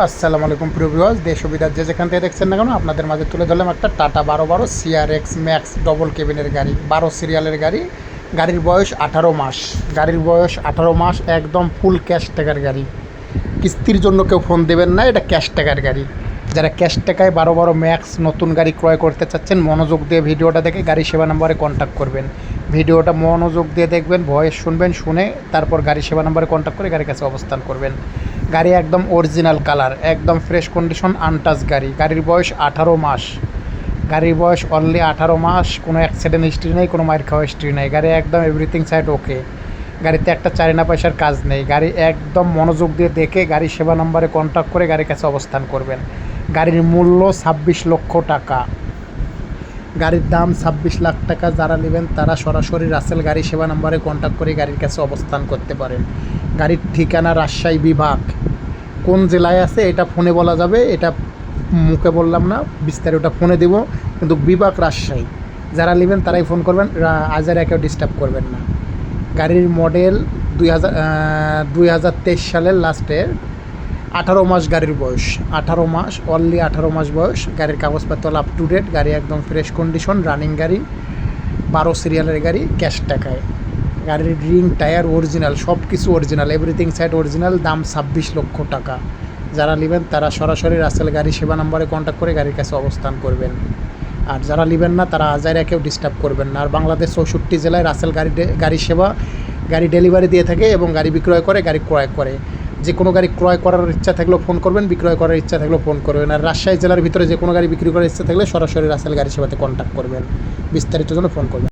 আসসালামু আলাইকুম প্রিয় ভিউয়ার্স, দেশ ও বিদেশ যে যেখান থেকে দেখছেন না কেন, আপনাদের মাঝে তুলে ধরলাম একটা টাটা 1212 CRX ম্যাক্স ডবল কেবিনের গাড়ি, 12 সিরিয়ালের গাড়ি। গাড়ির বয়স 18 মাস। গাড়ির বয়স 18 মাস, একদম ফুল ক্যাশ টাকার গাড়ি। কিস্তির জন্য কেউ ফোন দেবেন না, এটা ক্যাশ টাকার গাড়ি। যারা ক্যাশ টাকায় 1212 ম্যাক্স নতুন গাড়ি ক্রয় করতে চাচ্ছেন, মনোযোগ দিয়ে ভিডিওটা দেখে গাড়ি সেবা নাম্বারে কন্ট্যাক্ট করবেন। ভিডিওটা মনোযোগ দিয়ে দেখবেন, ভয়েস শুনবেন, শুনে তারপর গাড়ি সেবা নাম্বারে কন্ট্যাক্ট করে গাড়ির কাছে অবস্থান করবেন। গাড়ি একদম অরিজিনাল কালার, একদম ফ্রেশ কন্ডিশন, আনটাচ গাড়ি। গাড়ির বয়স 18 মাস। গাড়ির বয়স অনলি 18 মাস। কোনো অ্যাক্সিডেন্ট হিস্ট্রি নেই, কোনো মাইর খাওয়া হিস্ট্রি নেই। গাড়ি একদম এভরিথিং সাইড ওকে। গাড়িতে একটা চারিনা পয়সার কাজ নেই। গাড়ি একদম মনোযোগ দিয়ে দেখে গাড়ি সেবা নম্বরে কন্ট্যাক্ট করে গাড়ির কাছে অবস্থান করবেন। গাড়ির মূল্য 26 লক্ষ টাকা। গাড়ির দাম 26 লাখ টাকা। যারা নেবেন তারা সরাসরি রাসেল গাড়ি সেবা নম্বরে কন্ট্যাক্ট করে গাড়ির কাছে অবস্থান করতে পারেন। গাড়ির ঠিকানা রাজশাহী বিভাগ। কোন জেলায় আছে এটা ফোনে বলা যাবে, এটা মুখে বললাম না, বিস্তারিত ফোনে দেব, কিন্তু বিভাগ রাজশাহী। যারা নেবেন তারাই ফোন করবেন, আজারে কেউ ডিস্টার্ব করবেন না। গাড়ির মডেল 2023 সালের লাস্টের। 18 মাস গাড়ির বয়স, 18 মাস, অনলি 18 মাস বয়স। গাড়ির কাগজপত্র আপ টু ডেট। গাড়ি একদম ফ্রেশ কন্ডিশন, রানিং গাড়ি, 12 সিরিয়ালের গাড়ি, ক্যাশ টাকায়। গাড়ির রিং, টায়ার অরিজিনাল, সব কিছু অরিজিনাল, এভরিথিং সাইড অরিজিনাল। দাম 26 লক্ষ টাকা। যারা নেবেন তারা সরাসরি রাসেল গাড়ি সেবা নম্বরে কন্ট্যাক্ট করে গাড়ির কাছে অবস্থান করবেন। আর যারা নেবেন না তারা আজাইরা কেউ ডিস্টার্ব করবেন না। আর বাংলাদেশ 64 জেলায় রাসেল গাড়ি সেবা, গাড়ি ডেলিভারি দিয়ে থাকে এবং গাড়ি বিক্রয় করে, গাড়ি ক্রয় করে। যে কোনো গাড়ি ক্রয় করার ইচ্ছা থাকলেও ফোন করবেন, বিক্রয় করার ইচ্ছা থাকলেও ফোন করবেন। আর রাজশাহী জেলার ভিতরে যে কোনো গাড়ি বিক্রি করার ইচ্ছা থাকলে সরাসরি রাসেল গাড়ি সেবাতে কন্ট্যাক্ট করবেন। বিস্তারিত জন্য ফোন করবেন।